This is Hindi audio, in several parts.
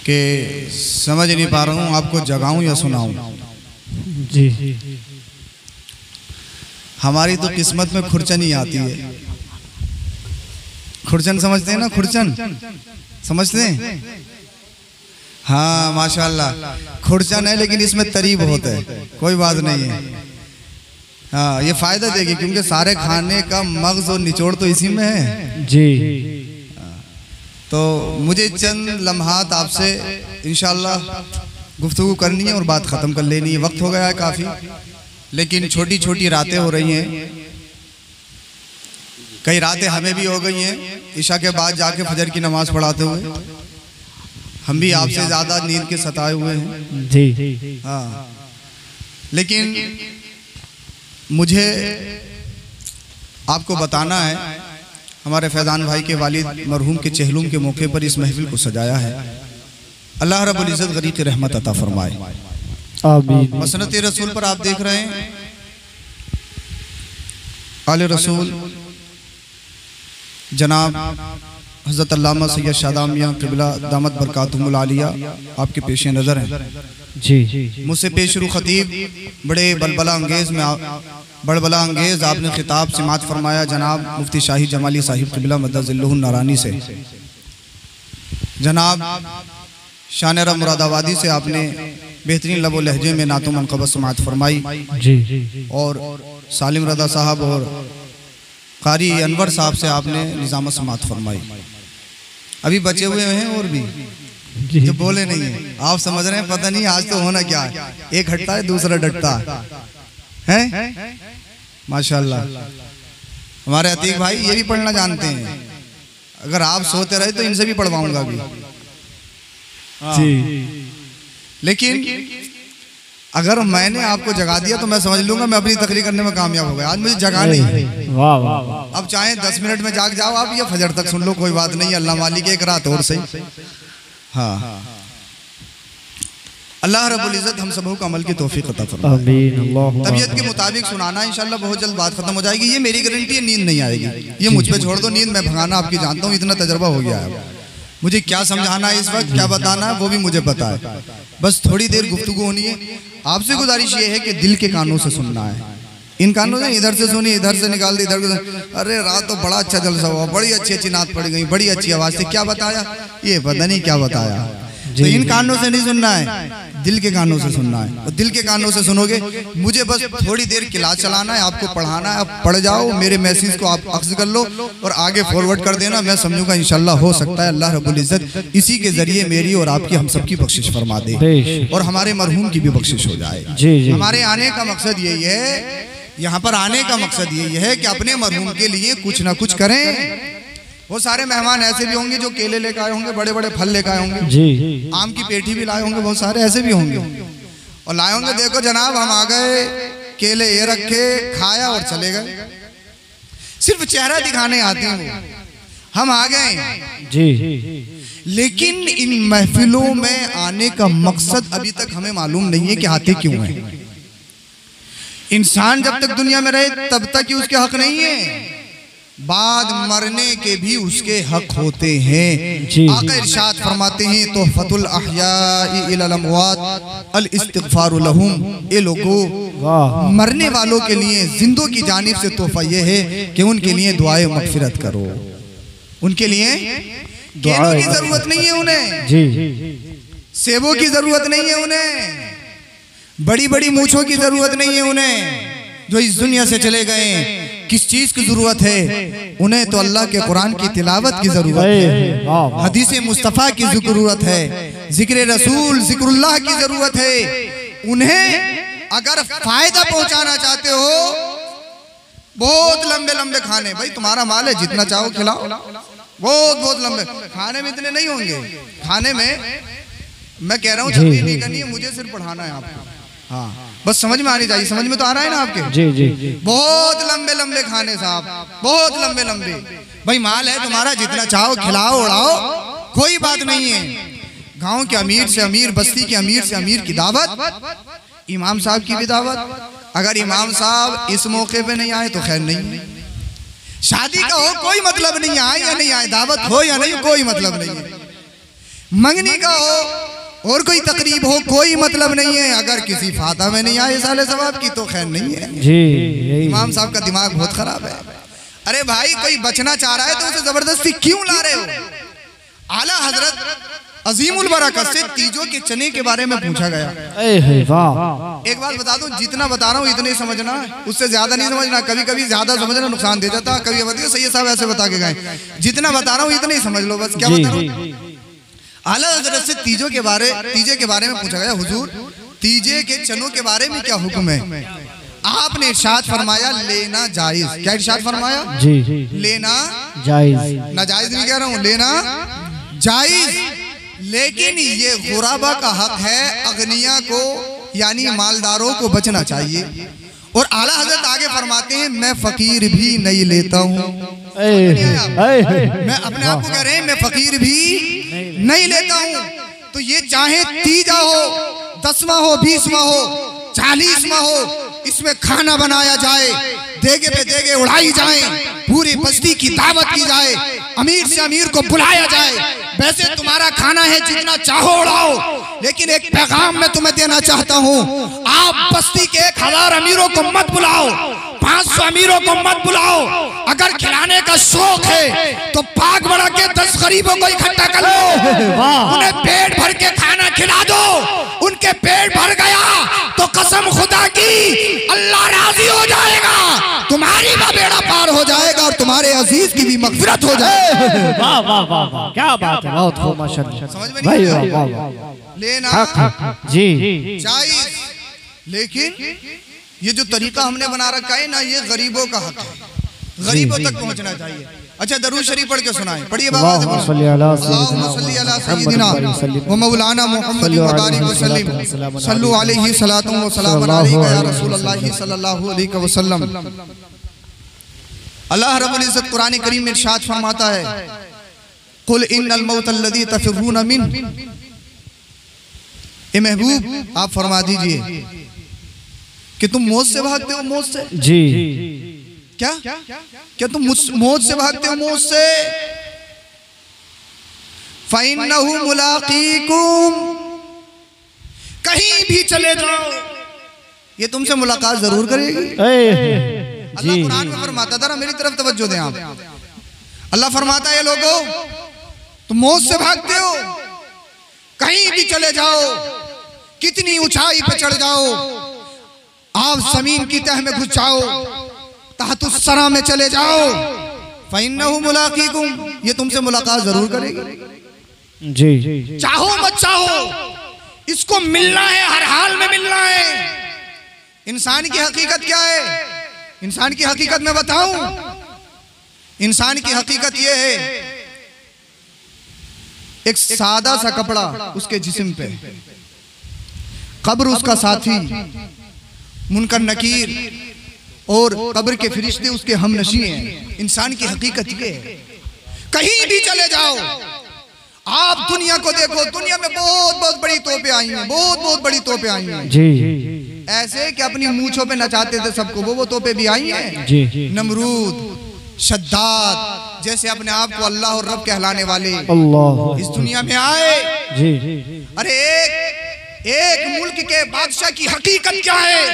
कि समझ नहीं पा रहा हूँ आपको जगाऊं या सुनाऊं। जी हमारी तो किस्मत में खुरचन ही आती है। खुरचन समझते हैं ना, खुरचन समझते हैं? हाँ माशाल्लाह खुरचन है, लेकिन इसमें तरी बहुत है, कोई बात नहीं है। हाँ ये फायदा देगी क्योंकि सारे खाने का मगज और निचोड़ तो इसी में है। जी तो मुझे चंद लम्हात आपसे इंशाल्लाह गुफ्तगू करनी है और बात ख़त्म कर लेनी है। वक्त हो गया है काफ़ी, लेकिन छोटी छोटी रातें हो रही हैं। कई रातें हमें भी हो गई हैं इशा के बाद जाके फजर की नमाज़ पढ़ाते हुए। हम भी आपसे ज़्यादा नींद के सताए हुए हैं। जी हाँ, लेकिन मुझे आपको बताना है, हमारे फैज़ान भाई के वालिद मरहूम के चहलुम के मौके पर इस महफिल को सजाया है। अल्लाह रब्बुल इज़्ज़त गरीब की रहमत अता फरमाए, आमीन। मसनत रसूल पर आप देख रहे हैं, आले रसूल जनाब हज़रत अल्लामा सैयद शादाब मियां क़िबला दामत बरकातुहुल आलिया आपके पेश नज़र हैं। जी मुझसे पेशरू खतीब बड़े बलबला अंगेज़ आपने खिताब सिमात फरमाया जनाब मुफ्ती शाही जमाली साहिब क़िबला मद्दज़िल्लुहुन नूरानी से। जनाब शानरा मुरादाबादी से आपने बेहतरीन लबो लहजे में नातो मनक़बत समात फरमाई। जी और सालिम रदा साहब और कारी अनवर साहब से आपने निज़ामत समात फरमाई। अभी बचे हुए हैं और भी जो बोले नहीं है, आप समझ रहे हैं पता नहीं आज तो होना क्या है, एक हटता है दूसरा डटता है। माशाल्लाह हमारे अतीक भाई ये भी पढ़ना जानते हैं, अगर आप सोते रहे तो इनसे भी पढ़वाऊंगा भी। जी लेकिन अगर मैंने आपको जगा दिया तो मैं समझ लूंगा मैं अपनी तकरीर करने में कामयाब हो गया। आज मुझे जगा नहीं, वाह वाह। अब चाहे 10 मिनट में जाग जाओ आप या फजर तक सुन लो, कोई बात नहीं, अल्लाह मालिक एक रात और सही। हाँ अल्लाह रब्बुल इज़्ज़त हम सबों को अमल की तौफीक अता फरमाए। आमीन। अल्लाह तबीयत के मुताबिक सुनाना इंशाल्लाह बहुत जल्द बात खत्म हो जाएगी। ये मेरी गारंटी है, नींद नहीं आएगी। ये मुझ पे छोड़ दो, नींद मैं भगाना आपकी जानता हूँ, इतना तजर्बा हो गया है। मुझे क्या समझाना है इस वक्त, क्या बताना है वो भी मुझे पता है। बस थोड़ी देर गुफ्तगू होनी है। आपसे गुजारिश ये है कि दिल के कानों से सुनना है। इन कानों से इधर से सुनी, इधर से निकाल दी, इधर से, अरे रात तो बड़ा अच्छा जलसा हुआ, बड़ी अच्छी अच्छी नात पड़ गई, बड़ी अच्छी आवाज़ से, क्या बताया ये पता नहीं क्या बताया। तो इन कानों से नहीं सुनना है, दिल के कानों से सुनना है। और दिल के कानों से सुनोगे, मुझे बस थोड़ी देर क्लास चलाना है, आपको पढ़ाना है। आप पढ़ जाओ, मेरे मैसेज को आप अक्स कर लो और आगे फॉरवर्ड कर देना। मैं समझूंगा इंशाल्लाह हो सकता है अल्लाह रब्बुल इज़्ज़त इसी के जरिए मेरी और आपकी हम सबकी बख्शिश फरमा दे और हमारे मरहूम की भी बख्शिश हो जाए। हमारे आने का मकसद यही है, यहाँ पर आने का मकसद यही है कि अपने मरहूम के लिए कुछ ना कुछ करें। वो सारे मेहमान ऐसे भी होंगे जो केले लेकर आए होंगे, बड़े बड़े फल लेकर आए होंगे, जी आम की पेठी भी लाए होंगे, बहुत सारे ऐसे भी होंगे और लाए होंगे। देखो जनाब हम आ गए, केले ये रखे, खाया और चले गए, सिर्फ चेहरा दिखाने आते हैं वो, हम आ गए जी। लेकिन इन महफिलों में आने का मकसद अभी तक हमें मालूम नहीं है कि आते क्यों हैं। इंसान जब तक दुनिया में रहे तब तक ही उसके हक नहीं है, बाद मरने के भी उसके हक होते हैं। आका इरशाद फरमाते हैं तो फतुल अहयाई इलल अमवात अल इस्तिगफारु लहुम, ये लोगों मरने वालों के लिए जिंदों की जानिब से तोहफा ये है कि उनके लिए दुआए मगफिरत करो। उनके लिए केलों की जरूरत नहीं है उन्हें, जी सेबों की जरूरत नहीं है उन्हें, बड़ी बड़ी मूछों की जरूरत नहीं है उन्हें जो इस दुनिया से चले गए। किस चीज की जरूरत है उन्हें? तो अल्लाह के कुरान की तिलावत की जरूरत है, हदीस मुस्तफ़ा की जरूरत है, जिक्र रसूल जिक्रुल्लाह की जरूरत है। उन्हें अगर फायदा पहुंचाना चाहते हो, बहुत लंबे लंबे खाने, भाई तुम्हारा माल है, जितना चाहो खिलाओ, बहुत बहुत लंबे खाने में इतने नहीं होंगे। खाने में मैं कह रहा हूँ जल्दी नहीं करनी है, मुझे सिर्फ पढ़ाना है आपको। हाँ बस समझ में आनी चाहिए, समझ में तो आ रहा है ना आपके? जी। बहुत लंबे लंबे खाने साहब, बहुत लंबे लंबे। भाई माल है तुम्हारा, जितना चाहो खिलाओ उड़ाओ, कोई बात नहीं है। गांव के अमीर से अमीर, बस्ती के अमीर से अमीर की दावत, इमाम साहब की भी दावत। अगर इमाम साहब इस मौके पे नहीं आए तो खैर नहीं। शादी का हो कोई मतलब नहीं, आए या नहीं आए, दावत हो या नहीं कोई मतलब नहीं है। मंगनी का हो और कोई तकरीब हो, कोई मतलब नहीं है। अगर किसी फाता में नहीं आए साले सवाब की तो खैर नहीं है जी। इमाम साहब का दिमाग बहुत खराब है। अरे भाई कोई बचना चाह रहा है तो उसे जबरदस्ती क्यों ला रहे हो? आला हजरत अजीमुल बरकत से तीजों के चने के बारे में पूछा गया। वाह। एक बात बता दूं, जितना बता रहा हूँ इतने ही समझना, उससे ज्यादा नहीं समझना। कभी कभी ज्यादा समझना नुकसान दे जाता। कभी बताइए सैयद साहब ऐसे बता के गए, जितना बता रहा हूँ इतने ही समझ लो बस। क्या बता रहा हूँ? आला हजरत से तीजे के बारे में पूछा गया, हुजूर तीजे के चनों के बारे में क्या हुक्म है? आपने इरशाद फरमाया लेना जायज। क्या इरशाद फरमाया? जी। लेना जायज, नाजायज नहीं कह रहा हूँ, लेना जायज। लेकिन ये गुराबा का हक है, अगनिया को यानी मालदारों को बचना चाहिए। और आला हजरत आगे फरमाते हैं मैं फकीर भी नहीं लेता हूँ। मैं अपने आप को कह रहे हैं मैं फकीर भी नहीं लेता हूँ। तो ये चाहे तीजा हो, 10वां हो, 20वां हो, 40वां हो, इसमें खाना बनाया जाए, देगे पे देगे उड़ाई जाए, पूरी बस्ती की दावत की जाए, अमीर से अमीर को बुलाया जाए। वैसे तुम्हारा खाना है, जितना चाहो उड़ाओ, लेकिन एक पैगाम मैं तुम्हें देना चाहता हूँ, आप बस्ती के 1000 अमीरों को मत बुलाओ, 500 अमीरों को मत बुलाओ। अगर खिलाने का शौक है तो पाक बढ़ा के 10 गरीबों को इकट्ठा कर लो, उन्हें पेट भर के खाना खिला दो। उनके पेट भर गया तो कसम खुदा की अल्लाह राजी हो जाएगा, तुम्हारी भी बेड़ा पार हो जाएगा और तुम्हारे अजीज की भी मगफिरत हो जाएगी। वाह वाह वाह वाह, क्या बात है, बहुत खूब माशाअल्लाह। समझ में भाई नहीं वाह आया? वाह। लेना जी जायज, लेकिन ये जो तरीका हमने बना रखा है ना, ये गरीबों का हक है, गरीबों तक पहुंचना चाहिए। अच्छा दरूद शरीफ पढ़ के सुनाएं, पढ़िए बाबा। अल्लाहुम्मा सल्ली अला सय्यिदिना व मौलाना मुहम्मद व बारिक व सल्लिम सल्लु अलैहि सलातु व सलाम अलैका या रसूलल्लाह सल्लल्लाहु अलैहि वसल्लम। अल्लाह रब्बुल इज्जत कुरान करीम में इरशाद फरमाता है, कुल इन्नल मौत अल्लज़ी तफिर्रून मिन। ए महबूब आप फरमा दीजिए कि तुम मौत से भागते हो। मौत से? जी। क्या तुम मौत से भागते हो? मौत से? फ़इन्नहु मुलाक़ीकुम, कहीं भी चले जाओ ये तुमसे मुलाकात जरूर करेगी। अल्लाह कुरान में फरमाता था ना, मेरी तरफ तवज्जो दें आप। अल्लाह फरमाता है लोगों तुम मौत से भागते हो, कहीं भी चले जाओ, कितनी ऊंचाई पे चढ़ जाओ, आप जमीन की तह में घुस जाओ, तहतुस सरा में चले जाओ, फ़इन्नहु मुलाक़ीकुम, ये तुमसे मुलाकात जरूर करेगी। जी। चाहो मत चाहो, इसको मिलना है, हर हाल में मिलना है। इंसान की हकीकत क्या है? इंसान की हकीकत मैं बताऊं, इंसान की हकीकत यह है, एक सादा सा कपड़ा उसके जिस्म पे, कब्र उसका साथी, मुनकर नकीर और कब्र के फरिश्ते उसके हमनशी हैं। इंसान की हकीकत ये है। कहीं भी चले जाओ, आप दुनिया को देखो, दुनिया में बहुत बहुत बड़ी तोपें आई हैं, बहुत बहुत बड़ी तोपें आई हैं। जी। ऐसे कि अपनी मूंछों पे नचाते थे सबको, वो तोपें भी आई हैं। जी। नमरूद, शद्दाद जैसे अपने आप को अल्लाह और रब कहलाने वाले अल्लाह इस दुनिया में आए। जी। अरे एक मुल्क के बादशाह की हकीकत क्या है?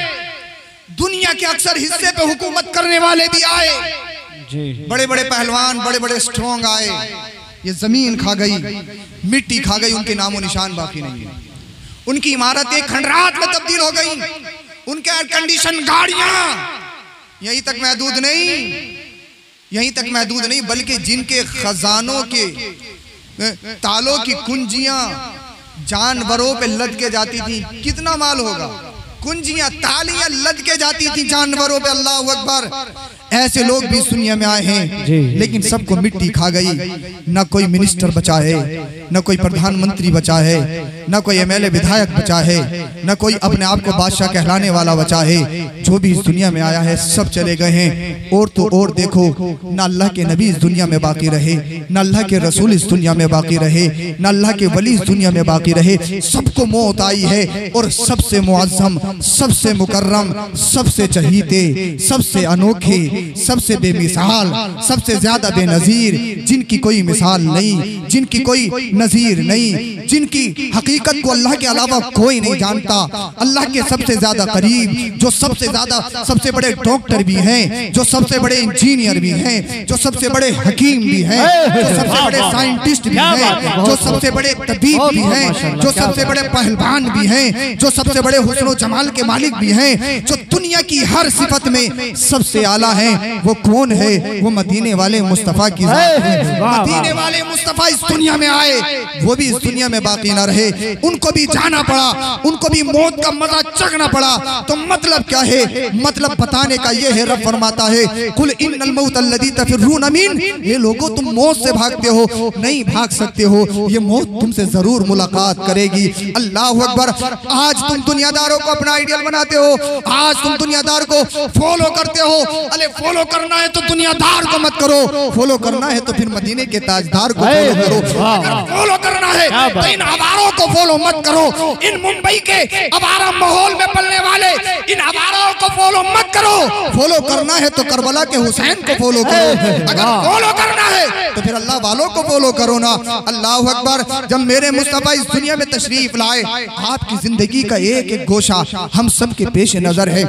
दुनिया के अक्सर हिस्से पे हुकूमत करने वाले भी आए, जी। बड़े बड़े पहलवान, बड़े बड़े स्ट्रॉन्ग आए। ये जमीन खा गई, मिट्टी खा गई, उनके नामो निशान बाकी नहीं है। उनकी इमारतें खंडरात में तब्दील हो गई, उनके एयर कंडीशन गाड़ियां यहीं तक महदूद नहीं, बल्कि जिनके खजानों के तालों की कुंजियां जानवरों पे लद के जाती थी, कितना माल होगा, कुंजियां तालियां लद के जाती थी जानवरों पे। अल्लाह अकबर। ऐसे लोग भी इस दुनिया में आए हैं, लेकिन सबको मिट्टी खा गई। न कोई मिनिस्टर बचा है, न कोई प्रधानमंत्री बचा है, न कोई एमएलए विधायक बचा है, न कोई अपने आप को बादशाह कहलाने वाला बचा है। जो भी इस दुनिया में आया है सब चले गए हैं। और तो और देखो, न अल्लाह के नबी इस दुनिया में बाकी रहे, न अल्लाह के रसूल इस दुनिया में बाकी रहे, न अल्लाह के वली इस दुनिया में बाकी रहे। सबको मौत आई है, और सबसे मुअज़्ज़म, सबसे मुकर्रम, सबसे चहीते, सबसे अनोखे, सबसे बेमिसाल, सबसे ज्यादा बेनजीर, जिनकी कोई मिसाल नहीं, जिनकी कोई नजीर नहीं, जिनकी हकीकत को अल्लाह के अलावा कोई नहीं जानता, अल्लाह के सबसे ज्यादा करीब, जो सबसे ज्यादा सबसे बड़े डॉक्टर भी हैं, जो सबसे बड़े इंजीनियर भी हैं, जो सबसे बड़े हकीम भी हैं, जो सबसे बड़े साइंटिस्ट भी हैं, जो सबसे बड़े तबीब भी हैं, जो सबसे बड़े पहलवान भी हैं, जो सबसे बड़े हुस्न जमाल के मालिक भी हैं, जो दुनिया की हर सिफत में सबसे आला हैं, वो कौन है? वो मदीने वाले मुस्तफा की जात है। मदीने वाले मुस्तफा इस दुनिया में आए, वो भी इस दुनिया में बाकी ना रहे, उनको भी जाना पड़ा, उनको भी मौत का मजा चखना पड़ा। तो मतलब क्या है? मतलब बताने का ये है, रब फरमाता है कुल इन्नल मौत अल्लज़ी तफिर्रून मिन, ये लोगों तुम मौत से भागते हो, नहीं भाग सकते हो, ये मौत तुमसे जरूर मुलाकात करेगी। अल्लाह अकबर। आज तुम दुनियादारों को अपना आइडियल बनाते हो, आज तुम दुनियादार को फॉलो करते हो। अरे फॉलो करना है तो दुनियादार को मत करो, फॉलो करना है तो फिर मदीने के ताजदार को फॉलो करो। अगर फॉलो करना है तो इन आवारों को फॉलो मत करो, इन मुंबई के आवारा माहौल में पलने वाले इन आवारों को फॉलो मत करो। फॉलो करना है तो करबला के हुसैन को फॉलो करो, अगर फॉलो करना है तो फिर अल्लाह वालों को फॉलो करो ना। अल्लाह अकबर। जब मेरे मुस्तफा इस दुनिया में तशरीफ लाए, आपकी जिंदगी का एक एक गोशा हम सब के पेश नजर है।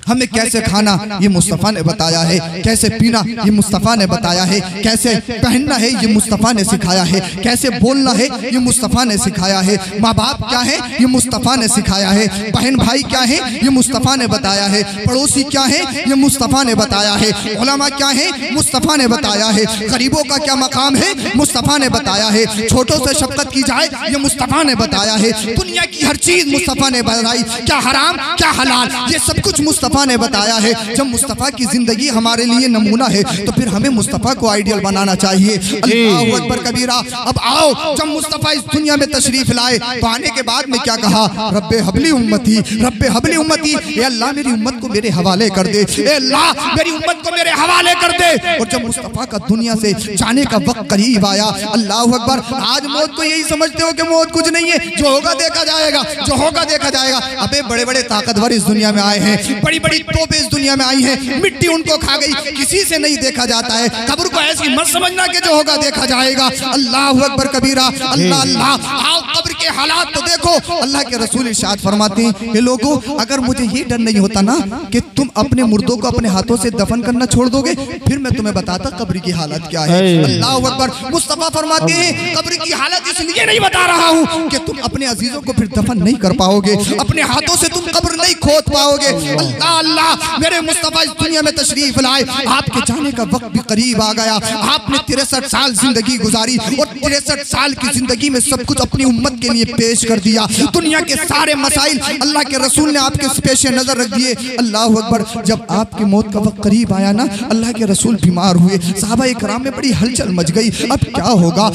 हमें कैसे खाना ये मुस्तफ़ा ने बताया है, कैसे पीना ये मुस्तफ़ा ने बताया है, कैसे पहनना है ये मुस्तफ़ा ने सिखाया है, कैसे बोलना है ये मुस्तफ़ा ने सिखाया है, माँ बाप क्या है ये मुस्तफ़ा ने सिखाया है, बहन भाई क्या है ये मुस्तफ़ा ने बताया है, पड़ोसी क्या है ये मुस्तफ़ा ने बताया है, उलमा क्या है मुस्तफ़ा ने बताया है, गरीबों का क्या मकाम है मुस्तफ़ा ने बताया है, छोटों से शफकत की जाए ये मुस्तफ़ा ने बताया है, दुनिया की हर चीज़ मुस्तफ़ा ने बताई, क्या हराम क्या हलाल ये सब कुछ मुस्तफ़ा ने बताया है। जब मुस्तफा की जिंदगी हमारे लिए नमूना है तो फिर हमें मुस्तफा को आइडियल बनाना चाहिए। अल्लाहु अकबर कबीरा। अब आओ, जब मुस्तफा इस दुनिया में तशरीफ लाए तो आने के बाद में क्या कहा? रब्बे हबली उम्मती, रब्बे हबली उम्मती, ए अल्लाह मेरी उम्मत को मेरे हवाले कर दे, ए अल्लाह मेरी उम्मत को मेरे हवाले कर दे। और जब मुस्तफा का दुनिया से जाने का वक्त करीब आया, अल्लाहु अकबर। आज मौत को यही समझते हो कि मौत कुछ नहीं है, जो होगा देखा जाएगा, जो होगा देखा जाएगा। अबे बड़े बड़े ताकतवर इस दुनिया में आए हैं, बड़ी बड़ी तोपें इस दुनिया में आई हैं, मिट्टी उनको खा गई, किसी से नहीं देखा जाता है। कब्र को ऐसी मत समझना कि जो होगा देखा जाएगा। अल्लाहु अकबर कबीरा। अल्लाह अल्लाह। आओ कब्र के हालात तो देखो। अल्लाह के रसूल इरशाद फरमाते हैं, ये लोगों अगर मुझे ये डर नहीं होता ना कि तुम अपने मुर्दों को अपने हाथों से दफन करना छोड़ दोगे, फिर मैं तुम्हें बताता कब्र की हालत क्या है। अल्लाहु अकबर। मुस्तफा फरमाते हैं कब्र की हालत इसलिए नहीं बता रहा हूँ कि तुम अपने अजीजों को फिर दफन नहीं कर पाओगे, अपने हाथों से तुम कब्र नहीं खोद पाओगे। अल्लाह अल्लाह। मेरे मुस्तफा इस दुनिया में तशरीफ लाए, आपके जाने का वक्त भी करीब आ गया। आपने 63 साल जिंदगी गुजारी और 63 साल की जिंदगी में सब कुछ अपनी उम्मत के लिए पेश कर दिया। दुनिया के सारे मसाइल अल्लाह के रसूल ने आपके पेश नजर रख दिए। अल्लाह अकबर। जब आपकी मौत का वक्त करीब आया ना, अल्लाह के रसूल बीमार हुए, सहाबा इकराम में बड़ी हलचल मच गई। अब क्या होगा?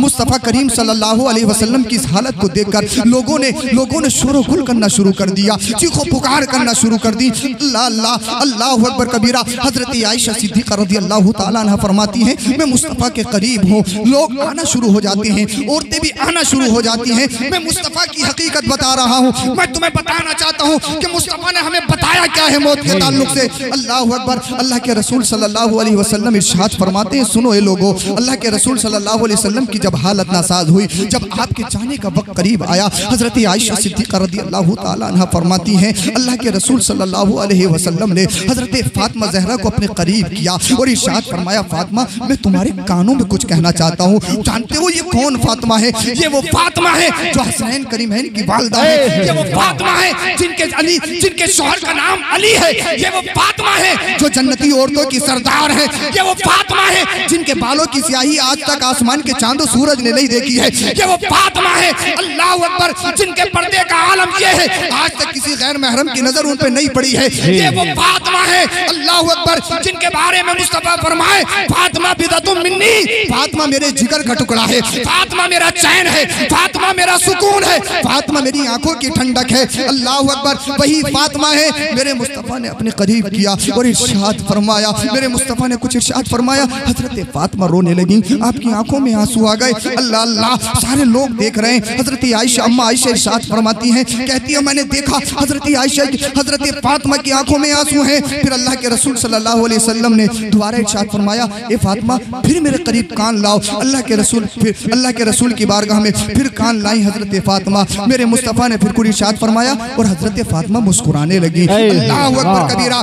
मुस्तफा करीम सल्लल्लाहु अलैहि वसल्लम की इस हालत को देखकर लोगों ने शोर गुल करना शुरू कर दिया, चीखो पुकार करना शुरू कर दी। अल्लाह अल्लाह। अल्लाहु अकबर कबीरा। हजरत आयशा सिद्दीक़ा रज़ियल्लाहु ताला अन्हा फरमाती हैं, मैं मुस्तफ़ा के करीब हूँ, लोग आना शुरू हो जाते हैं, औरतें भी आना शुरू हो जाती हैं। मैं मुस्तफ़ा की हकीकत बता रहा हूँ। मैं तुम्हें बताना चाहता हूँ कि मुस्तफ़ा ने हमें बताया क्या है मौत के ताल्लुक से। अल्लाहु अकबर। अल्लाह के रसूल सल्लल्लाहु अलैहि वसल्लम इरशाद फरमाते हैं, सुनो ये लोगों, अल्लाह के रसूल सल्लल्लाहु अलैहि वसल्लम की जब हालत नासाज हुई, जब आपके जाने का वक्त करीब आया, हजरत आयशा सिद्दीक़ा रज़ियल्लाहु ताला अन्हा फरमाती हैं, अल्लाह के रसूल सल्लल्लाहु अलैहि वसल्लम ने हजरत फातिमा ज़हरा को अपने करीब किया और इरशाद फरमाया, फातिमा मैं तुम्हारे कानों में कुछ कहना चाहता हूँ। जानते हो ये कौन फातिमा है? ये वो फातिमा है जो हसनैन करीमैन की वालिदा है। ये वो फातिमा है जिनके शौहर का नाम अली है। ये वो फातिमा है जो जन्नती औरतों की सरदार है। ये वो फातिमा है जिनके बालों की स्याही आज तक आसमान के चांद और सूरज ने नहीं देखी है। ये वो फातिमा है, अल्लाह अकबर, जिनके पर्दे का आलम ये है आज तक किसी गैर महरम की नजर उन पे नहीं पड़ी है। ये वो फातिमा है, अल्लाह अकबर, जिनके बारे में मुस्तफा फरमाए, फातिमा बिदअतुम मिन्नी, फातिमा मेरे जिगर का टुकड़ा है, फातिमा मेरा चैन है, फातिमा मेरा सुकून है, फातिमा मेरी आंखों की ठंडक है। अल्लाह अकबर, वही फातिमा है मेरे मुस्तफ़ा ने अपने करीब किया और इरशाद फरमाया, मेरे मुस्तफ़ा ने कुछ इरशाद फरमाया, हजरत फातिमा रोने लगी, आपकी आंखों में आंसू आ गए। अल्लाह अल्लाह, सारे लोग देख रहे हैं। हजरत आयशा, अम्मा आयशा इरशाद फरमाती हैं, कहती है मैंने देखा हजरत आयशा, हजरत फातिमा की आंखों में आंसू हैं। फिर अल्लाह के रसूल सल्लल्लाहु अलैहि वसल्लम ने दोबारा इरशाद फरमाया, ए फातिमा फिर मेरे करीब कान लाओ। अल्लाह के रसूल, फिर अल्लाह के रसूल की बारगाह में फिर कान लाई हजरत फातिमा। मेरे मुस्तफ़ा ने फिर कुछ इरशाद फरमाया और हजरत फातिमा मुस्कुराने लगी। अल्लाह अकबर कबीरा।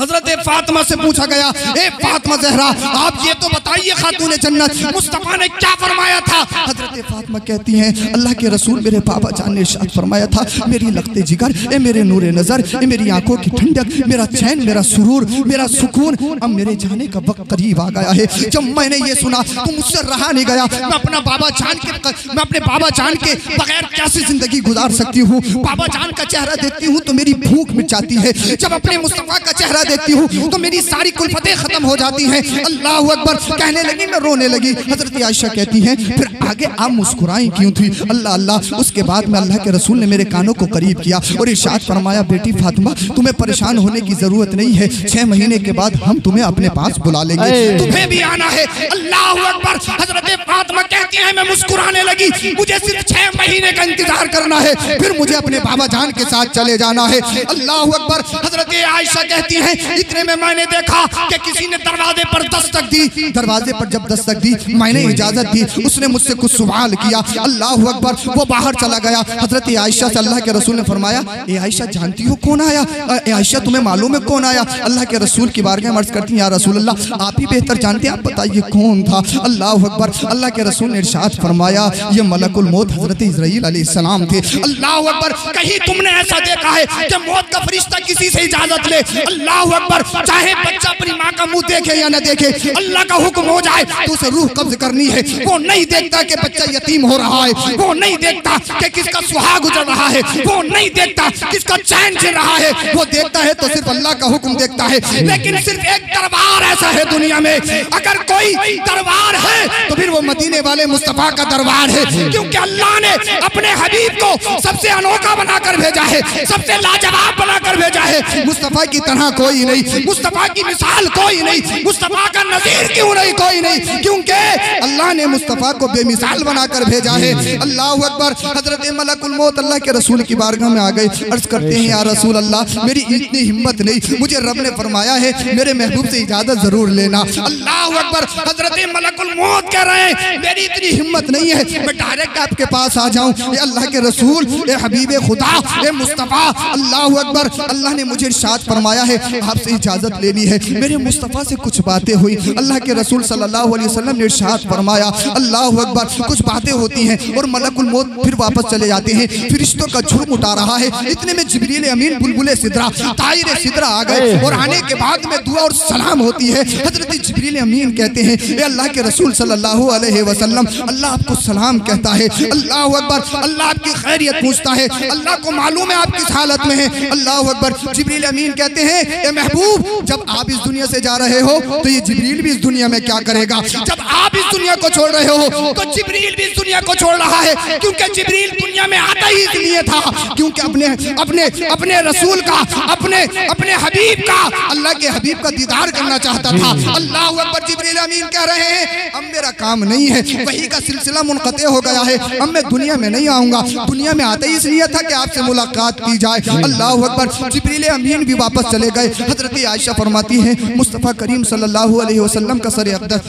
हजरत फातिमा से पूछा गया, ए फातिमा ज़हरा, आप ये तो बताइए खातून जन्नत, मुस्तफ़ा ने क्या फरमाया था? हजरत फातिमा कहती हैं, अल्लाह के रसूल मेरे बाबा जान ने इरशाद फरमाया था, मेरी लख्ते जिगर, ए मेरे नूरे नज़र, ए मेरी आंखों की ठंडक, मेरा चैन, मेरा सुरूर, मेरा सुकून, अब मेरे जाने का वक्त करीब आ गया है। जब मैंने ये सुना तो मुझसे रहा नहीं गया। मैं अपने बाबा जान के बगैर कैसे जिंदगी गुजार सकती हूँ? बाबा जान का चेहरा देखती हूँ तो मेरी भूख मिट जाती है। जब अपने मुस्तफ़ा का चेहरा देखती हूँ तो मेरी सारी कुल्फतें खत्म हो जाती हैं। अल्लाह अकबर, कहने लगी, मैं रोने लगी। हजरत आयशा कहती हैं, फिर आगे आप मुस्कुराई क्यों थी? अल्लाह अल्लाह, उसके बाद में अल्लाह के रसूल ने मेरे कानों को करीब किया और इरशाद फरमाया, बेटी फातिमा तुम्हें परेशान होने की जरूरत नहीं है, 6 महीने के बाद हम तुम्हें अपने पास बुला लेंगे, तुम्हें भी आना है। अल्लाह अकबर, हजरत फातिमा कहती है, मैं मुस्कुराने लगी, मुझे सिर्फ 6 महीने का इंतजार करना है, फिर मुझे अपने बाबा जान के साथ चले जाना है। अल्लाह अकबर, हजरत आयशा कहती हैं, इतने में मैंने देखा कि किसी ने दरवाजे पर दस्तक दी। दरवाजे पर जब दस्तक दी, मैंने इजाजत दी, उसने मुझसे कुछ सवाल किया। अल्लाह अकबर, वो बाहर चला गया। हजरत आयशा से अल्लाह के रसूल ने फरमाया, ए आयशा जानती हो कौन आया? ए आयशा तुम्हें मालूम है कौन आया? अल्लाह के रसूल की बारगाह में अर्ज करती हैं, या रसूल अल्लाह, आप ही बेहतर जानते हैं, आप बताइए कौन था? अल्लाह अकबर, अल्लाह के रसूल ने इरशाद फरमाया, ये मलकुल मौत हजरत इजराइल अलैहिस्सलाम थे। अल्लाह अकबर, कहीं तुमने ऐसा देखा है कि मौत का फरिश्ता किसी से इजाजत ले? अल्लाह अकबर, चाहे बच्चा अपनी माँ का मुंह देखे या न देखे, अल्लाह का हुक्म हो जाए तो उसे रूह कब्ज करनी है। वो नहीं देखता कि बच्चा यतीम हो रहा है, वो नहीं देखता कि किसका सुहाग गुजर रहा है, वो नहीं देखता किसका चैन छिन रहा है, वो देखता है तो सिर्फ अल्लाह का हुक्म देखता है। लेकिन सिर्फ एक दरबार ऐसा है दुनिया में, अगर कोई दरबार है तो फिर वो मदीने वाले मुस्तफा का दरबार है, क्योंकि अल्लाह ने अपने हबीब को सबसे अनोखा बनाकर भेजा है, सबसे लाजवाब बनाकर भेजा है। मुस्तफा की तरह कोई नहीं, मुस्तफा की मिसाल कोई नहीं, मुस्तफा का नजीर क्यों नहीं कोई नहीं, क्योंकि अल्लाह ने मुस्तफा को बेमिसाल बनाकर भेजा है। अल्लाह अकबर, हजरत मलकुल मौत अल्लाह के रसूल की बारगाह में आ गए। अर्ज करते हैं, या रसूल अल्लाह, मेरी इतनी हिम्मत नहीं, मुझे रब ने फरमाया है मेरे महबूब से इजाजत जरूर लेना। अल्लाह अकबर, हजरत मलकुल मौत कह रहे हैं, मेरी इतनी हिम्मत नहीं है मैं डायरेक्ट आपके पास आ जाऊं। ये अल्लाह के रसूल, ये हबीब खुदा, ये मुस्तफा, अल्लाह अकबर, अल्लाह ने मुझे इरशाद फरमाया है आपसे इजाजत लेनी है। मेरे मुस्तफा से कुछ बातें हुई। अल्लाह के रसूल सल्लल्लाहु अलैहि वसल्लम ने इरशाद फरमाया, अल्लाह अकबर, कुछ बातें होती हैं और मलकुल मौत फिर वापस चले जाते हैं। फरिश्तों का झुंड उठा रहा है। इतने में जिब्रील अमीन बुलबुले सिदरा, ताइर सिदरा आ गए और आने के बाद में दुआ और सलाम होती है। हजरत जिब्रील अमीन कहते हैं, ए अल्लाह के रसूल सल्लल्लाहु अलैहि वसल्लम, अल्लाह आपको सलाम कहता है। अल्लाह अकबर, अल्लाह आपकी खैरियत पूछता है, अल्लाह को मालूम है आप किस हालत में हैं। अल्लाह अकबर, जिब्रील अमीन कहते हैं, ए महबूब, जब आप इस दुनिया से जा रहे हो तो ये जिब्रील भी इस दुनिया में क्या करेगा? जब आप इस दुनिया को छोड़ रहे हो तो जिब्रील भी इस दुनिया को छोड़ रहा है, क्योंकि जिब्रील दुनिया में आता ही इसलिए था क्योंकि अपने रसूल का, अपने हबीब का, अल्लाह के हबीब का दीदार करना चाहता था। अल्लाह अकबर, जिब्रील अमीन कह रहे हैं, अब मेरा काम नहीं है, वही का सिलसिला मुनक़ते हो गया है, अब मैं दुनिया में नहीं आऊंगा। दुनिया में आता ही इसलिए था कि आपसे मुलाकात की जाए। अल्लाह अकबर, जिब्रील अमीन भी वापस चले गए। हजरत आयशा फरमाती हैं, मुस्तफ़ा करीम सल्लल्लाहु अलैहि वसल्लम का सर अक़दस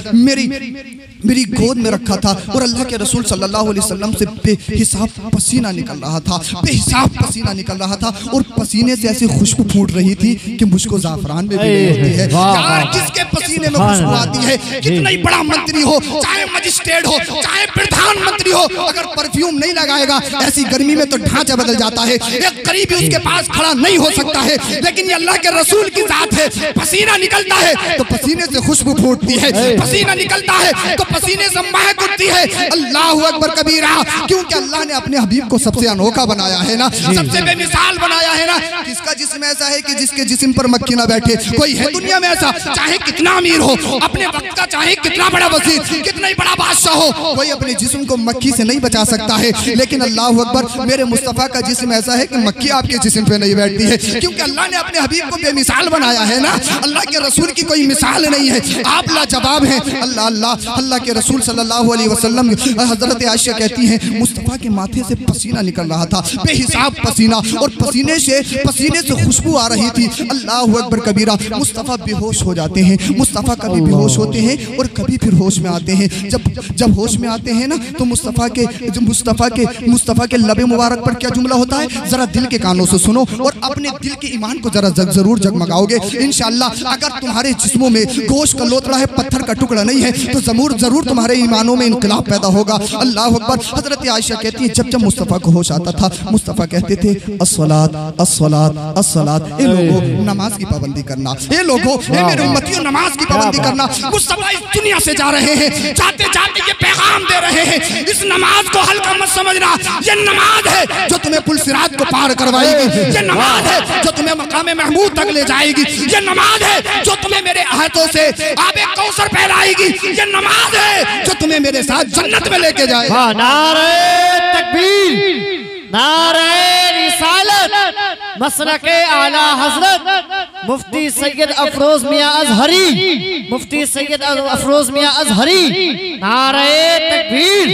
मेरी गोद में रखा था और अल्लाह के रसूल सल्लल्लाहु अलैहि वसल्लम से बेहिसाब पसीना निकल रहा था, बेहिसाब पसीना निकल रहा था और पसीने से ऐसी खुशबू फूट रही थी कि मुझको ज़ाफ़रान में भी नहीं होती है। यार, जिसके पसीने में खुशबू आती है, कितना ही बड़ा मंत्री हो, चाहे मजिस्ट्रेट हो, चाहे प्रधानमंत्री हो, अगर परफ्यूम नहीं लगाएगा ऐसी गर्मी में तो ढांचा बदल जाता है, एक करीबी उसके पास खड़ा नहीं हो सकता है। लेकिन ये अल्लाह के रसूल की जात है, पसीना निकलता है तो पसीने से खुशबू फूटती है, पसीना निकलता है तो पसीने से महक उठती है। अल्लाह अकबर कबीरा, क्योंकि अल्लाह ने अपने हबीब को सबसे अनोखा बनाया है ना, सबसे बेमिसाल बनाया है ना। किसका जिस्म ऐसा है कि जिसके जिस्म पर मक्खी ना बैठे? कोई है दुनिया में ऐसा? चाहे कितना अमीर हो, अपने वक्त का चाहे कितना बड़ा वजीर, कितना ही बड़ा बादशाह हो, कोई अपने जिस्म को मक्खी से नहीं बचा सकता है। लेकिन अल्लाह अकबर, मेरे मुस्तफ़ा का जिस्म ऐसा है कि मक्खी आपके जिस्म पे नहीं बैठती है, क्योंकि अल्लाह ने अपने हबीब को बेमिसाल बनाया है ना। अल्लाह के रसूल की कोई मिसाल नहीं है, आप लाजवाब हैं। अल्लाह अल्लाह अल्लाह के रसूल सल्लल्लाहु अलैहि वसल्लम, हजरत आयशा कहती हैं, मुस्तफ़ा के माथे से पसीना निकल रहा था, बेहिसाब पसीना, और पसीने से खुशबू आ रही थी। अल्लाह अकबर कबीरा। मुस्तफ़ा बेहोश हो जाते हैं, मुस्तफ़ा कभी बेहोश होते हैं और कभी फिर होश में आते हैं। जब होश में आते हैं ना, तो मुस्तफ़ा के लबे मुबारक पर क्या जुमला होता है, जरा दिल के कानों से सुनो और अपने दिल के ईमान को जरा जरूर जगमगाओगे इंशाअल्लाह। अगर तुम्हारे जिस्मों में गोश्त का लोथड़ा है, पत्थर का टुकड़ा नहीं है, तो जरूर तुम्हारे ईमानों में इनकलाब पैदा होगा। अल्लाह अकबर। हजरत आयशा कहती है, जब मुस्तफ़ा को होश आता था, मुस्तफ़ा कहते थे, अस्सलात अस्सलात अस्सलात। ए लोगों, नमाज की पाबंदी करना। ए लोगों, ए मेरे उम्मतियों, नमाज की पाबंदी करना। मुस्तफ़ा इस दुनिया से जा रहे हैं, जाते जाते ये पैगाम दे रहे हैं, इस नमाज को हल्का मत समझना। ये नमाज है जो तुम्हें पुल सिरात को पार करवाएगी, ये नमाज है जो तुम्हें मकाम महमूद तक ले जाएगी, ये नमाज है जो तुम्हें मेरे हाथों से आबे कौसर पहनाएगी, ये नमाज है जो तुम्हें मेरे साथ जन्नत में लेके जाएगी। नारे तकबीर, नारे रिसालत, मसलके आला हजरत मुफ्ती सैयद अफरोज मियां अजहरी, मुफ्ती सैयद अफरोज मियां अजहरी। नारे तकबीर,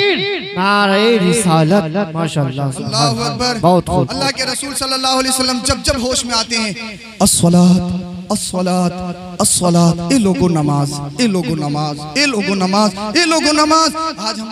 नारे रिसालत। माशाअल्लाह, अल्लाहु अकबर। बहुत खूब। अल्लाह के रसूल सल्लल्लाहु अलैहि वसल्लम जब होश में आते हैं, अस्सलात अस्सलात अस्सलात। ए लोगो नमाज, ए लोगो नमाज, ए लोगो नमाज, ए लोगो नमाज। आज हम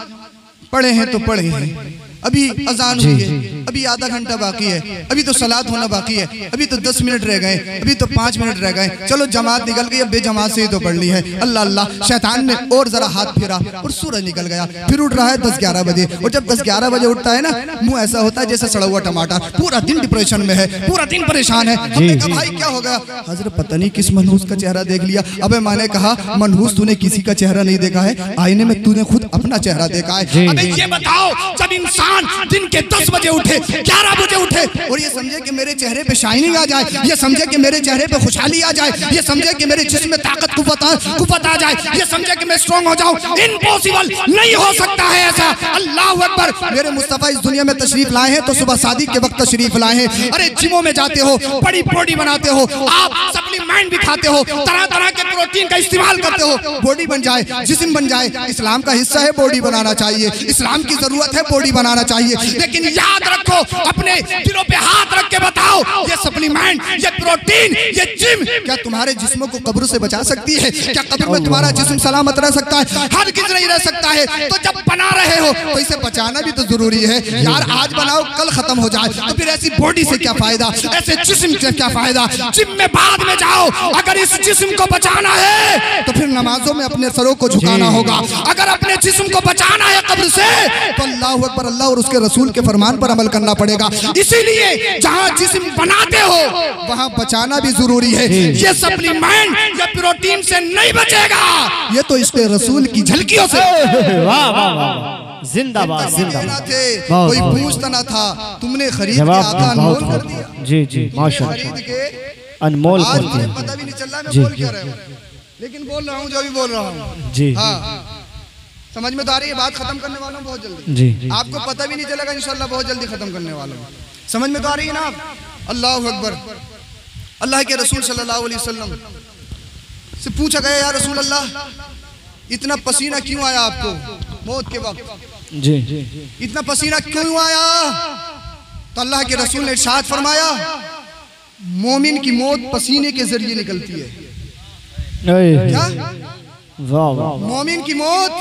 पढ़े हैं तो पढ़े हैं, अभी अजान हुई है, अभी आधा घंटा बाकी है, अभी तो सलात होना बाकी है, अभी तो 10 मिनट रह गए, अभी तो 5 मिनट रह गए। चलो जमात निकल गई, अब बेजमात से ही तो पढ़ ली है। अल्लाह अल्लाह, शैतान ने और जरा हाथ फिरा और सूरज निकल गया। फिर उठ रहा है 10-11 बजे, और जब 10-11 बजे उठता है ना, मुंह ऐसा होता है जैसे सड़ा हुआ टमाटर, पूरा दिन डिप्रेशन में है, पूरा दिन परेशान है। हमने कहा भाई क्या हो गया? हजरत पता नहीं किस मनहूस का चेहरा देख लिया। अबे मैंने कहा, मनहूस तूने किसी का चेहरा नहीं देखा है, आईने में तूने खुद अपना चेहरा देखा है। अबे ये बताओ, जब इंसान दिन के 10 बजे उठे, 11 बजे उठे और ये समझे कि मेरे चेहरे पे शाइनिंग आ जाए, ये समझे कि मेरे चेहरे पे खुशहाली आ जाए, ये समझे कि मेरे जिस्म में ताकत कुव्वत आ जाए, ये समझे कि मैं स्ट्रॉन्ग हो जाऊं, इम्पॉसिबल, नहीं हो सकता है ऐसा। अल्लाह अकबर। मेरे मुस्तफा इस दुनिया में तशरीफ लाए हैं तो सुबह शादी के वक्त तशरीफ लाए हैं। अरे जिमों में जाते हो, बड़ी बॉडी बनाते हो, आप सप्लीमेंट भी खाते हो, तरह तरह के प्रोटीन का इस्तेमाल करते हो, बॉडी बन जाए, जिस्म बन जाए। इस्लाम का हिस्सा है बॉडी बनाना चाहिए, इस्लाम की जरूरत है बॉडी बनाना चाहिए। लेकिन याद रखो, अपने दिलों पे हाथ रख के बताओ, ये सप्लीमेंट, ये प्रोटीन, ये जिम क्या तुम्हारे जिस्मों को कब्र से बचा सकती है? क्या कब्र में तुम्हारा जिस्म सलामत रह सकता है? हर किसी नहीं रह सकता है। तो जब बना रहे हो तो इसे बचाना भी तो जरूरी है यार। आज बनाओ, कल खत्म हो जाए, तो फिर ऐसी बॉडी से क्या फायदा, ऐसे जिस्म से क्या फायदा? जिम में बाद में जाओ। अगर इस जिस्म को बचाना है तो फिर नमाजों में अपने सरों को झुकाना होगा। अगर अपने जिस्म को बचाना है कब्र से, तो अल्लाह अकबर, अल्लाह और उसके रसूल के फरमान पर अमल करना पड़ेगा। इसीलिए जहां जिस्म बनाते हो वहां बचाना भी जरूरी है। ये सप्लीमेंट या प्रोटीन से नहीं बचेगा, ये तो इसके रसूल की झलकियों से। वाह वाह वाह, जिंदाबाद जिंदाबाद। कोई पूछता ना था, तुमने खरीद के आका अनमोल कर दिया। जी जी, माशाअल्लाह, अनमोल कर दिया। पता भी नहीं चल रहा मैं बोल क्या रहा हूं, लेकिन बोल रहा हूं जो भी बोल रहा हूं। जी हाँ, समझ में तो आ रही है। बात खत्म करने वाला हूं बहुत जल्दी। जी, आपको पता भी नहीं चलेगा, इंशाल्लाह बहुत जल्दी खत्म करने वाला हूं। समझ में तो आ रही है ना आप? अल्लाह अकबर। अल्लाह के रसूल सल्लल्लाहु अलैहि वसल्लम से पूछा गया, या रसूल अल्लाह, इतना पसीना क्यों आया आपको मौत के वक्त? जी, इतना पसीना क्यों आया? तो अल्लाह के रसूल ने इरशाद फरमाया, मोमिन की मौत पसीने के जरिए निकलती है। क्या? वाह वाह, मोमिन की मौत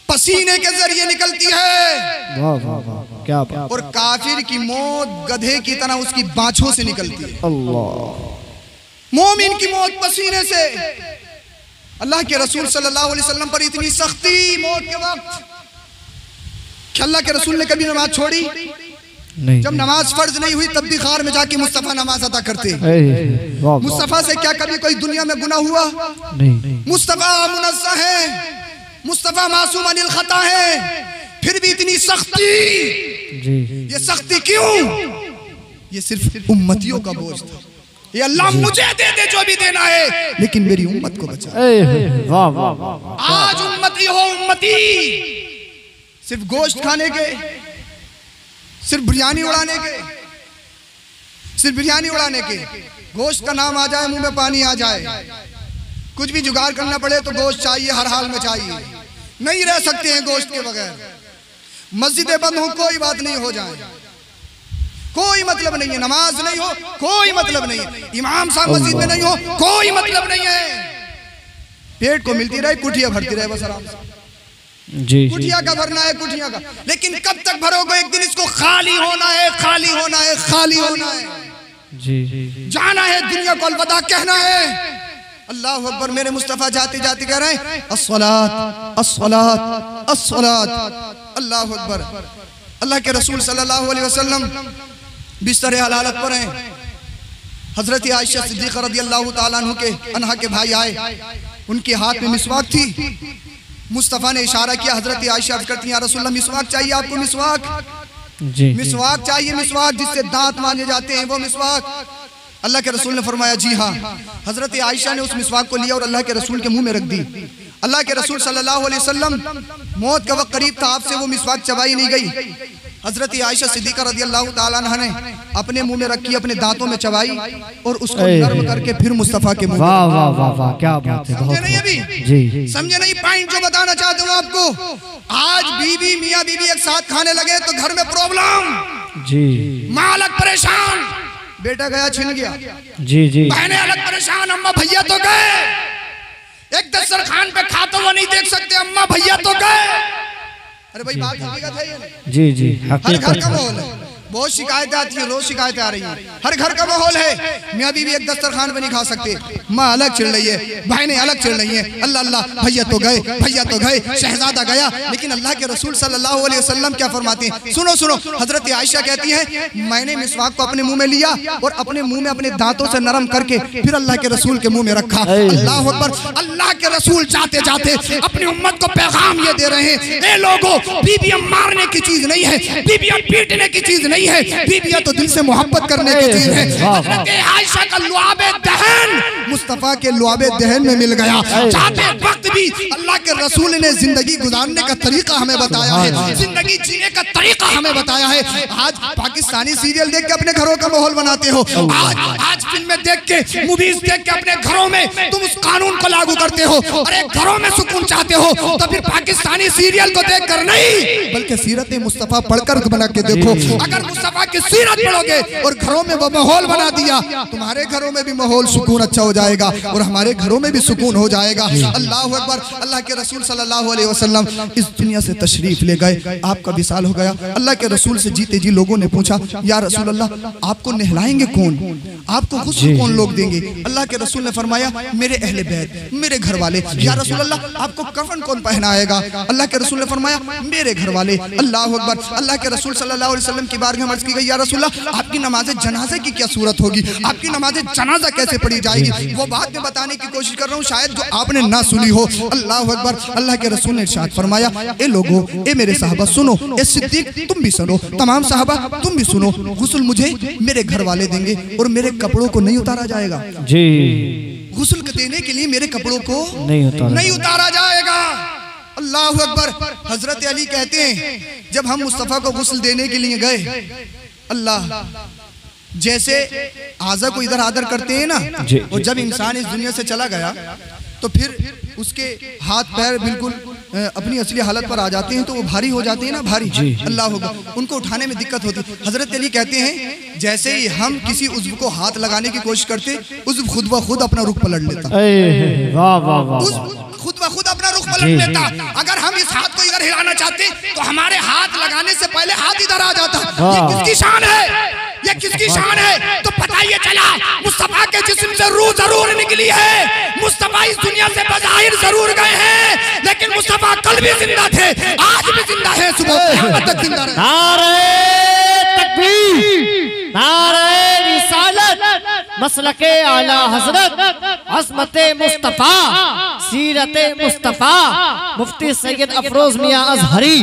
पसीने के जरिए निकलती है। वाह वाह वाह, क्या बात। और काफिर की मौत गधे की तरह उसकी बाछों से निकलती है। अल्लाह, मोमिन की मौत पसीने से। अल्लाह के रसूल सल्लल्लाहु अलैहि वसल्लम पर इतनी सख्ती मौत के वक्त, क्या अल्लाह के रसूल ने कभी नमाज छोड़ी? नहीं। जब नमाज फर्ज नहीं हुई तब भी खार में जाके मुस्तफा नमाज अदा करते। मुस्तफा से क्या कभी कोई दुनिया में गुनाह हुआ? नहीं। मुस्तफा मुनज़्ज़ह है, मुस्तफा मासूम अनिल खता है, फिर भी इतनी सख्ती। ये सख्ती क्यों? ये सिर्फ उम्मतियों का बोझ था। ये अल्लाह मुझे दे दे जो भी देना है, लेकिन मेरी उम्मत को बचा। वाह वाह वाह। आज उम्मती हो उम्मती, सिर्फ गोश्त खाने के, सिर्फ बिरयानी उड़ाने के, सिर्फ बिरयानी उड़ाने के, गोश्त का नाम आ जाए मुंह में पानी आ जाए, कुछ भी जुगाड़ करना पड़े तो गोश्त चाहिए, हर हाल में चाहिए। नहीं रह सकते हैं गोश्त के बगैर। मस्जिदें बंद हो कोई बात नहीं, हो जाए कोई मतलब नहीं है, नमाज नहीं हो कोई मतलब नहीं है, इमाम साहब मस्जिद में नहीं हो कोई मतलब नहीं है। पेट को मिलती रहे, कुटिया भरती रहे बस आराम से। जी कुटिया का भरना है, कुटिया का, लेकिन कब तक भरोगे? एक दिन इसको खाली होना है, खाली होना है, खाली होना है। जी जाना है, दुनिया को अलविदा कहना है। अल्लाह अकबर। मेरे मुस्तफा जाते जाते कह रहे हैं अस्सलात अस्सलात अस्सलात। अल्लाह अकबर। अल्लाह के रसूल सल्लल्लाहु अलैहि वसल्लम बिस्तर हालत पर हैं। हजरत आयशा सिद्दीक़ा रज़ियल्लाहु ताला अन्हा के भाई आए, उनके हाथ में मिसवाक थी। मुस्तफ़ा ने इशारा किया, हजरत आयशा अर्ज़ करती हैं, या रसूलल्लाह मिसवाक चाहिए आपको? मिसवाक मिसवाक चाहिए, मिसवाक जिससे दांत मांजे जाते हैं वो मिसवाक। अल्लाह के रसूल ने फरमाया जी हाँ। हजरत आयशा ने उस मिसवाक को लिया और अल्लाह के रसूल के मुंह में रख दी। अल्लाह के रसूल सल्लल्लाहु अलैहि वसल्लम, मौत का वक्त करीब था, आपसे वो मिसवाक चबाई नहीं गई। हजरत आयशा सिद्दीक़ा रज़ियल्लाहु ताला अन्हा ने अपने मुंह में रखी, अपने दांतों में चबाई और उसको नरम करके फिर मुस्तफ़ा के मुंह में। वाह वाह वाह वाह, क्या बात है। समझे नहीं अभी? जी समझे नहीं? पॉइंट जो बताना चाहता हूँ आपको, आज बीवी मियाँ बीवी एक साथ खाने लगे तो घर में प्रॉब्लम। जी माँ अलग परेशान, बेटा गया छिन गया। जी बहनें अलग परेशान, अम्मा भैया तो गए। एक दस्तरखान पे खाता हुआ नहीं देख सकते, अम्मा भैया तो गए। अरे भाई बात हकीकत है ये। जी हर घर का माहौल है, बहुत शिकायतें आती हैं, रोज शिकायतें आ रही हैं। हर घर का माहौल है, मियाँ बीवी एक दस्तरखान पे नहीं खा सकते, माँ अलग चिढ़ रही है, बहनें अलग चिढ़ रही हैं। अल्लाह अल्लाह, भैया तो गए, भैया तो गए, शहजादा गया। लेकिन अल्लाह के रसूल सल्लल्लाहु अलैहि वसल्लम क्या फरमाते हैं? सुनो सुनो। हजरत आयशा कहती है, मैंने मिसवाक को अपने मुंह में लिया और अपने मुंह में अपने दांतों से नरम करके फिर अल्लाह के रसूल के मुंह में रखा। अल्लाह अकबर। अल्लाह के रसूल जाते जाते अपनी उम्मत को पैगाम ये दे रहे हैं, ए लोगों, बीवियां मारने की चीज नहीं है, बीवियां पीटने की चीज नहीं है, बीवियां तो दिल से मोहब्बत करने की चीज है। हजरत आयशा का लुआबे दहन मुस्तफा के लुआबे दहन में मिल गया। जाते वक्त भी अल्लाह के रसूल ने जिंदगी गुजारने का तरीका हमें बताया है, जिंदगी जीने का तरीका हमें बताया है। आज पाकिस्तानी सीरियल देख के अपने घरों का माहौल बनाते हो, आज फिल्में देख के, मूवीज देख के अपने घरों में तुम उस कानून को लागू करते हो। अरे घरों में सुकून चाहते हो तो फिर पाकिस्तानी सीरियल को देख कर नहीं, बल्कि सीरत मुस्तफा पढ़कर बना के देखो। अगर मुस्तफा की सीरत पढ़ोगे और घरों में वो माहौल बना दिया, तुम्हारे घरों में भी माहौल सुकून अच्छा हो जाएगा और हमारे घरों में भी सुकून हो जाएगा। अल्लाह अकबर। अल्लाह के रसूल सल्लल्लाहु अलैहि वसल्लम इस दुनिया से तशरीफ ले गए, आपका विसाल हो गया। अल्लाह के रसूल से जीते जी लोगों ने पूछा, या रसूल अल्लाह, आपको नहलाएंगे कौन, आपको गुस्ल कौन लोग देंगे? अल्लाह के रसूल ने फरमाया, मेरे अहले बैत, मेरे घर वाले। या रसूल अल्लाह, आपको कफन कौन पहनाएगा? अल्लाह के रसूल ने फरमाया, मेरे घर वाले। अल्लाह अकबर। अल्लाह के रसूल सल्लल्लाहु अलैहि वसल्लम की बारगाह में अर्ज़ की गई, या रसूल अल्लाह, आपकी नमाज जनाजे की क्या सूरत होगी, आपकी नमाज जनाजा कैसे पढ़ी जाएगी? वो बात में बताने की कोशिश कर रहा हूँ, शायद जो आपने ना सुनी हो। अल्लाह अकबर। अल्लाह के रसूल ने इरशाद फरमाया, ए लोगो, ए मेरे साहबा सुनो, ए सिद्दीक तुम भी सुनो, तमाम साहबा तुम भी सुनो, गुस्ल मुझे मेरे घर वाले देंगे और मेरे कपड़ों को नहीं उतारा जाएगा। जी गुस्ल देने के लिए मेरे कपड़ों को नहीं उतारा जाएगा। अल्लाह अकबर। हजरत अली कहते हैं, जब हम मुस्तफ़ा को गुस्ल देने के लिए गए, अल्लाह, जैसे आज़ा को इधर आदर करते हैं ना, और जब इंसान इस दुनिया से चला गया तो फिर उसके हाथ पैर बिल्कुल अपनी असली हालत पर आ जाते हैं, तो वो भारी हो जाते हैं ना, भारी। अल्लाह होगा, उनको उठाने में दिक्कत होती। हजरत अली कहते हैं, जैसे ही हम किसी उज़्व को हाथ लगाने की कोशिश करते, उज़्व खुद ब खुद अपना रुख पलट लेता। वाह वाह वाह। खुद ब खुद अपना रुख पलट लेता। अगर हम इस हाथ को इधर हिलाना चाहते तो हमारे हाथ लगाने से पहले हाथ इधर आ जाता। ये किसकी शान है? ये किसकी शान है? तो पता ये चला, मुस्तफा के जिस्म से रूह जरूर निकली है। मुस्तफा इस दुनिया से बज़ाहिर जरूर गए हैं, लेकिन मुस्तफा कल भी जिंदा थे, आज भी जिंदा है, सुबह क़यामत तक जिंदा रहे। नारे तकबीर, नारे रिसालत, मसलके आला हजरत, अज़मते मुस्तफा, सीरते मुस्तफा, मुफ्ती सैयद अफरोज मियां अजहरी,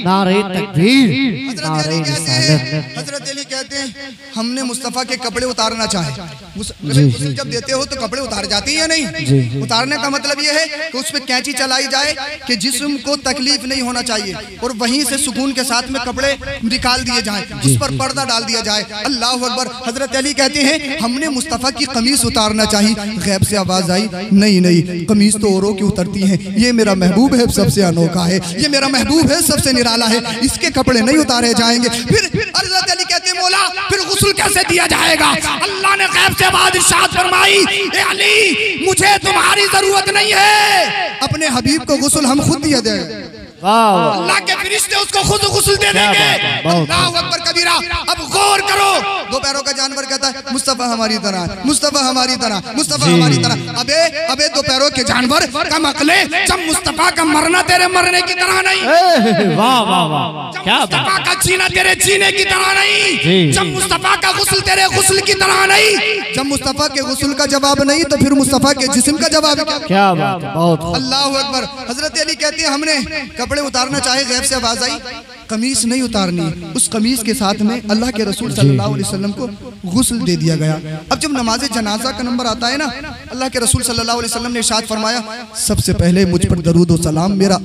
नारे तकबीर, नारे रिसालत। हजरत अली कहते हैं हमने मुस्तफ़ा के कपड़े उतारना चाहे, गुस्ल जब देते हो तो कपड़े उतार जाते हैं या नहीं? उतारने का मतलब ये है कि उस पर कैंची चलाई जाए कि जिस्म को तकलीफ नहीं होना चाहिए, और वहीं से सुकून के साथ में कपड़े निकाल दिए जाए, उस पर पर्दा डाल दिया जाए। अल्लाह अकबर। हजरत अली कहते हैं हमने मुस्तफ़ा की कमीज उतारना चाहिए। गैब से आवाज आई, नहीं नहीं, कमीज तो औरों की उतरती है, ये मेरा महबूब है, सबसे अनोखा है, ये मेरा महबूब है, सबसे निराला है, इसके कपड़े नहीं उतारे जाएंगे। फिर हजरत अली कहते हैं मौला फिर गुस्ल कैसे दिया जाएगा? अल्लाह ने गैब से आवाज इरशाद फरमाई, ए अली मुझे तुम्हारी जरूरत नहीं है, अपने हबीब को गुस्ल हम खुद दिया देंगे। अल्लाह के फरिश्ते उसको खुद गुस्ल दे देंगे। अल्लाह अकबर कबीरा। अब गौर करो, दो पैरों का जानवर कहता है मुस्तफ़ा हमारी तरह, मुस्तफ़ा हमारी तरह, मुस्तफ़ा हमारी तरह। अबे अबे दो पैरों के जानवर कम अकले, जब मुस्तफ़ा का मरना तेरे मरने की तरह नहीं, वाह वाह वाह, क्या मुस्तफ़ा का जीना तेरे जीने की तरह नहीं, जब मुस्तफ़ा का गुस्ल तेरे गुस्ल की तरह नहीं, जब मुस्तफ़ा के गुस्ल का जवाब नहीं तो फिर मुस्तफ़ा के जिस्म का जवाब क्या बात है, बहुत। अल्लाह अकबर। हजरत अली कहते हैं हमने कपड़े उतारना चाहे, गैब से आवाज आई कमीज नहीं उतारनी। उस कमीज के साथ में अल्लाह के रसूल सल्लल्लाहु अलैहि वसल्लम को गुस्ल दे दिया गया। अब जब नमाज जनाजा का नंबर आता है ना, अल्लाह के रसूल सल्लल्लाहु अलैहि वसल्लम ने इरशाद फरमाया सबसे पहले मुझ पर दरूद व सलाम मेरा